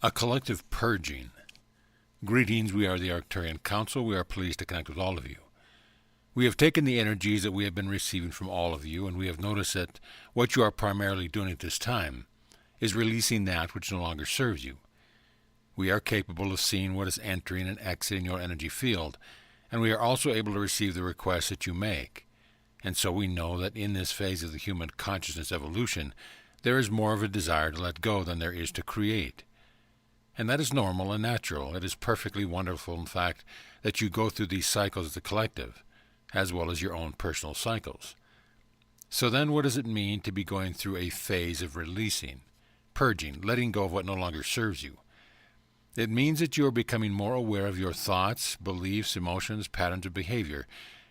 A collective purging. Greetings, we are the Arcturian Council. We are pleased to connect with all of you. We have taken the energies that we have been receiving from all of you, and we have noticed that what you are primarily doing at this time is releasing that which no longer serves you. We are capable of seeing what is entering and exiting your energy field, and we are also able to receive the requests that you make. And so we know that in this phase of the human consciousness evolution, there is more of a desire to let go than there is to create. And that is normal and natural. It is perfectly wonderful, in fact, that you go through these cycles as a collective, as well as your own personal cycles. So then what does it mean to be going through a phase of releasing, purging, letting go of what no longer serves you? It means that you are becoming more aware of your thoughts, beliefs, emotions, patterns of behavior,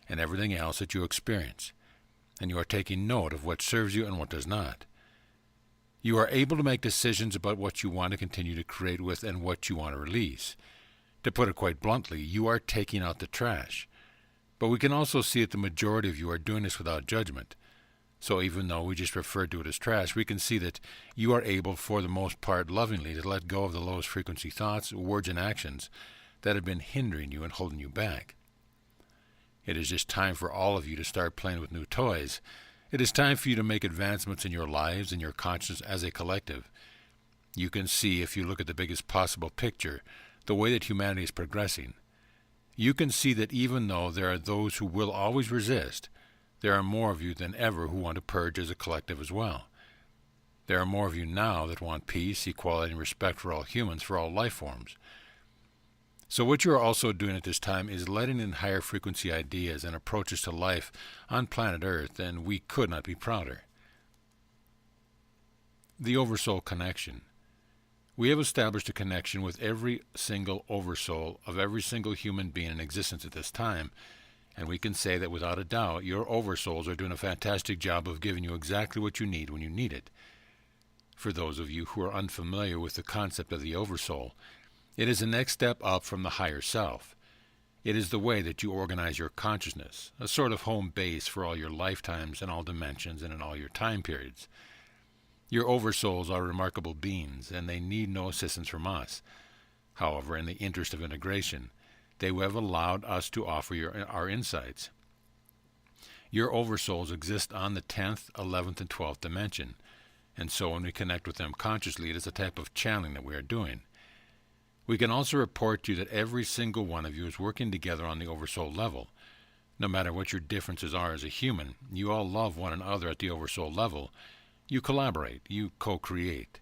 and everything else that you experience. And you are taking note of what serves you and what does not. You are able to make decisions about what you want to continue to create with and what you want to release. To put it quite bluntly, you are taking out the trash. But we can also see that the majority of you are doing this without judgment. So even though we just refer to it as trash, we can see that you are able, for the most part, lovingly to let go of the lowest frequency thoughts, words, and actions that have been hindering you and holding you back. It is just time for all of you to start playing with new toys. It is time for you to make advancements in your lives and your consciousness as a collective. You can see, if you look at the biggest possible picture, the way that humanity is progressing. You can see that even though there are those who will always resist, there are more of you than ever who want to purge as a collective as well. There are more of you now that want peace, equality, and respect for all humans, for all life forms. So what you are also doing at this time is letting in higher frequency ideas and approaches to life on planet Earth, and we could not be prouder. The Oversoul Connection. We have established a connection with every single Oversoul of every single human being in existence at this time, and we can say that without a doubt your Oversouls are doing a fantastic job of giving you exactly what you need when you need it. For those of you who are unfamiliar with the concept of the Oversoul, it is the next step up from the higher self. It is the way that you organize your consciousness, a sort of home base for all your lifetimes and all dimensions and in all your time periods. Your Oversouls are remarkable beings, and they need no assistance from us. However, in the interest of integration, they have allowed us to offer our insights. Your Oversouls exist on the 10th, 11th, and 12th dimension, and so when we connect with them consciously, it is a type of channeling that we are doing. We can also report to you that every single one of you is working together on the Oversoul level. No matter what your differences are as a human, you all love one another at the Oversoul level. You collaborate, you co-create.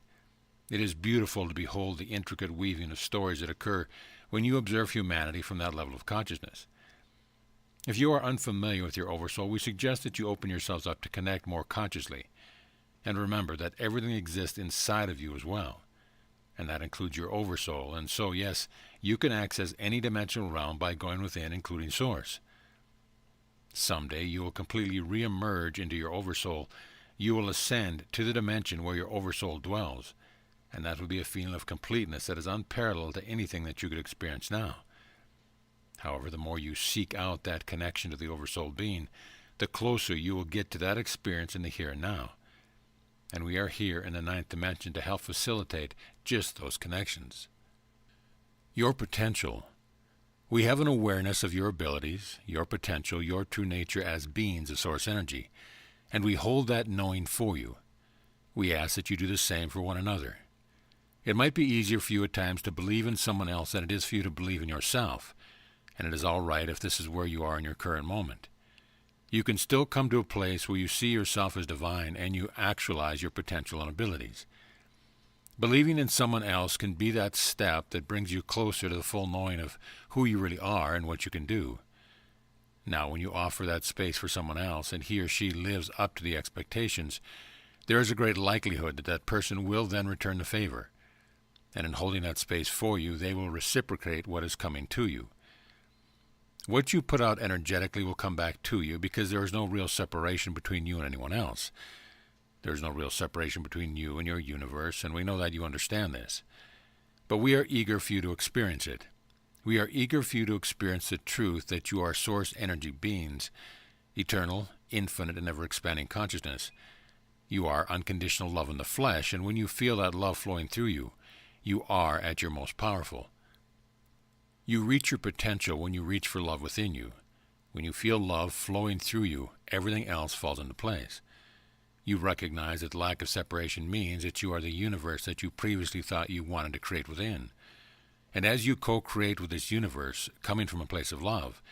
It is beautiful to behold the intricate weaving of stories that occur when you observe humanity from that level of consciousness. If you are unfamiliar with your Oversoul, we suggest that you open yourselves up to connect more consciously. And remember that everything exists inside of you as well. And that includes your Oversoul. And so, yes, you can access any dimensional realm by going within, including Source. Someday you will completely re-emerge into your Oversoul. You will ascend to the dimension where your Oversoul dwells. And that will be a feeling of completeness that is unparalleled to anything that you could experience now. However, the more you seek out that connection to the Oversoul being, the closer you will get to that experience in the here and now. And we are here in the 9th dimension to help facilitate just those connections. Your potential. We have an awareness of your abilities, your potential, your true nature as beings of source energy, and we hold that knowing for you. We ask that you do the same for one another. It might be easier for you at times to believe in someone else than it is for you to believe in yourself, and it is all right if this is where you are in your current moment. You can still come to a place where you see yourself as divine and you actualize your potential and abilities. Believing in someone else can be that step that brings you closer to the full knowing of who you really are and what you can do. Now, when you offer that space for someone else and he or she lives up to the expectations, there is a great likelihood that that person will then return the favor. And in holding that space for you, they will reciprocate what is coming to you. What you put out energetically will come back to you because there is no real separation between you and anyone else. There is no real separation between you and your universe, and we know that you understand this. But we are eager for you to experience it. We are eager for you to experience the truth that you are source energy beings, eternal, infinite, and ever-expanding consciousness. You are unconditional love in the flesh, and when you feel that love flowing through you, you are at your most powerful. You reach your potential when you reach for love within you. When you feel love flowing through you, everything else falls into place. You recognize that lack of separation means that you are the universe that you previously thought you wanted to create within. And as you co-create with this universe, coming from a place of love,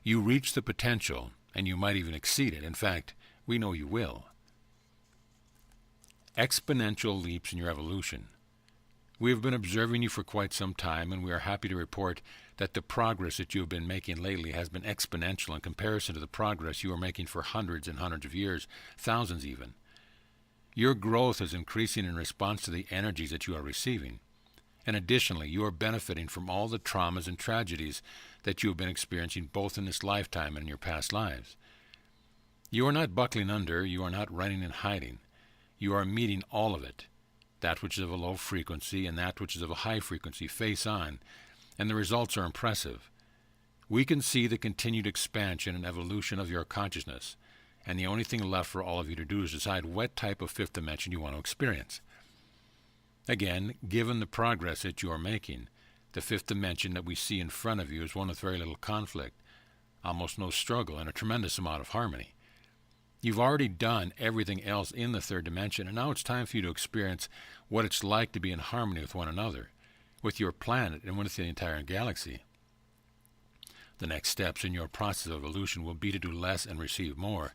you reach the potential, and you might even exceed it. In fact, we know you will. Exponential leaps in your evolution. We have been observing you for quite some time, and we are happy to report that the progress that you have been making lately has been exponential in comparison to the progress you were making for hundreds and hundreds of years, thousands even. Your growth is increasing in response to the energies that you are receiving. And additionally, you are benefiting from all the traumas and tragedies that you have been experiencing both in this lifetime and in your past lives. You are not buckling under, you are not running and hiding. You are meeting all of it, that which is of a low frequency and that which is of a high frequency, face on, and the results are impressive. We can see the continued expansion and evolution of your consciousness, and the only thing left for all of you to do is decide what type of fifth dimension you want to experience. Again, given the progress that you are making, the fifth dimension that we see in front of you is one with very little conflict, almost no struggle, and a tremendous amount of harmony. You've already done everything else in the third dimension, and now it's time for you to experience what it's like to be in harmony with one another, with your planet, and with the entire galaxy. The next steps in your process of evolution will be to do less and receive more.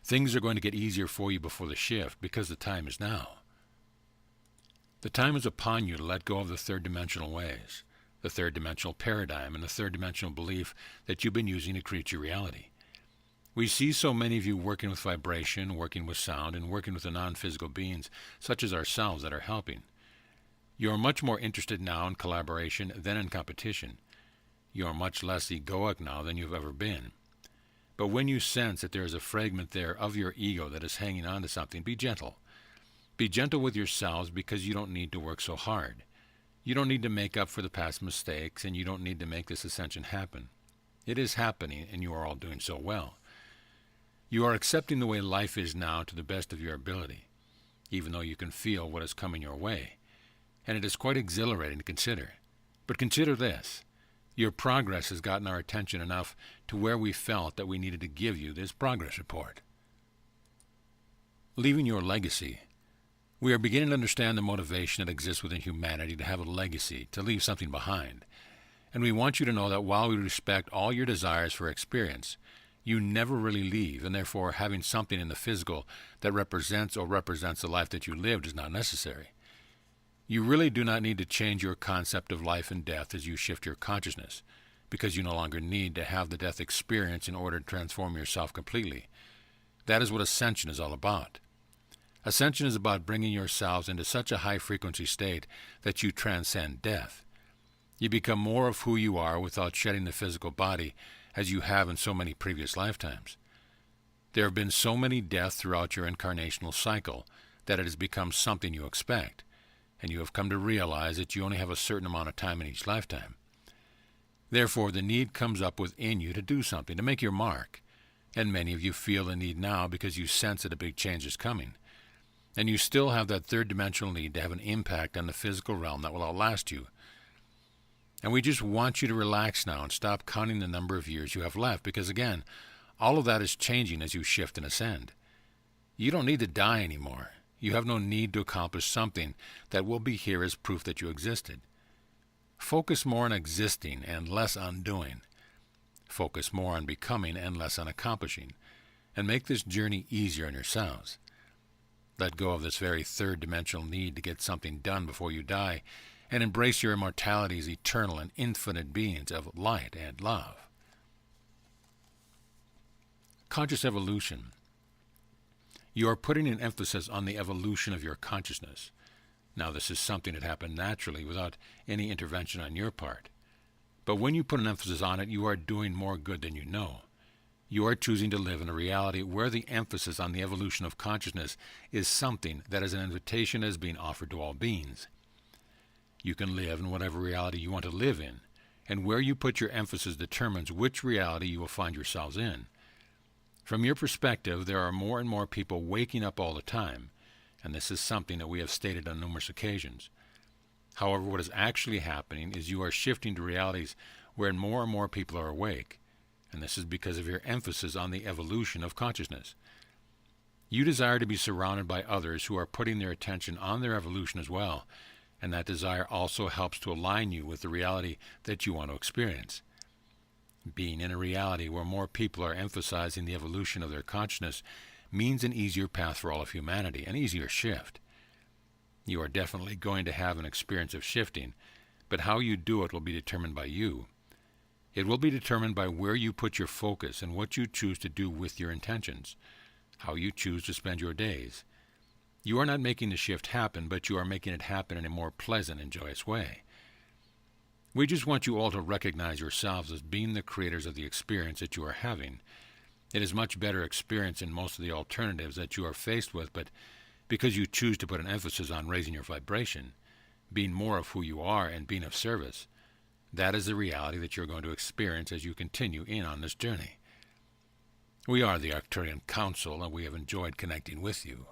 Things are going to get easier for you before the shift, because the time is now. The time is upon you to let go of the third-dimensional ways, the third-dimensional paradigm, and the third-dimensional belief that you've been using to create your reality. We see so many of you working with vibration, working with sound, and working with the non-physical beings, such as ourselves, that are helping. You are much more interested now in collaboration than in competition. You are much less egoic now than you've ever been. But when you sense that there is a fragment there of your ego that is hanging on to something, be gentle. Be gentle with yourselves, because you don't need to work so hard. You don't need to make up for the past mistakes, and you don't need to make this ascension happen. It is happening, and you are all doing so well. You are accepting the way life is now to the best of your ability, even though you can feel what is coming your way. And it is quite exhilarating to consider. But consider this. Your progress has gotten our attention enough to where we felt that we needed to give you this progress report. Leaving your legacy. We are beginning to understand the motivation that exists within humanity to have a legacy, to leave something behind. And we want you to know that while we respect all your desires for experience, you never really leave, and therefore having something in the physical that represents the life that you lived is not necessary. You really do not need to change your concept of life and death as you shift your consciousness, because you no longer need to have the death experience in order to transform yourself completely. That is what Ascension is all about. Ascension is about bringing yourselves into such a high-frequency state that you transcend death. You become more of who you are without shedding the physical body, as you have in so many previous lifetimes. There have been so many deaths throughout your incarnational cycle that it has become something you expect, and you have come to realize that you only have a certain amount of time in each lifetime. Therefore, the need comes up within you to do something, to make your mark, and many of you feel the need now because you sense that a big change is coming, and you still have that third-dimensional need to have an impact on the physical realm that will outlast you. And we just want you to relax now and stop counting the number of years you have left, because again, all of that is changing as you shift and ascend. You don't need to die anymore. You have no need to accomplish something that will be here as proof that you existed. Focus more on existing and less on doing. Focus more on becoming and less on accomplishing, and make this journey easier on yourselves. Let go of this very third-dimensional need to get something done before you die, and embrace your immortality as eternal and infinite beings of light and love. Conscious evolution. You are putting an emphasis on the evolution of your consciousness. Now, this is something that happened naturally without any intervention on your part. But when you put an emphasis on it, you are doing more good than you know. You are choosing to live in a reality where the emphasis on the evolution of consciousness is something that is an invitation that is being offered to all beings. You can live in whatever reality you want to live in, and where you put your emphasis determines which reality you will find yourselves in. From your perspective, there are more and more people waking up all the time, and this is something that we have stated on numerous occasions. However, what is actually happening is you are shifting to realities where more and more people are awake, and this is because of your emphasis on the evolution of consciousness. You desire to be surrounded by others who are putting their attention on their evolution as well, and that desire also helps to align you with the reality that you want to experience. Being in a reality where more people are emphasizing the evolution of their consciousness means an easier path for all of humanity, an easier shift. You are definitely going to have an experience of shifting, but how you do it will be determined by you. It will be determined by where you put your focus and what you choose to do with your intentions, how you choose to spend your days. You are not making the shift happen, but you are making it happen in a more pleasant and joyous way. We just want you all to recognize yourselves as being the creators of the experience that you are having. It is much better experience in most of the alternatives that you are faced with, but because you choose to put an emphasis on raising your vibration, being more of who you are and being of service, that is the reality that you're going to experience as you continue in on this journey. We are the Arcturian Council, and we have enjoyed connecting with you.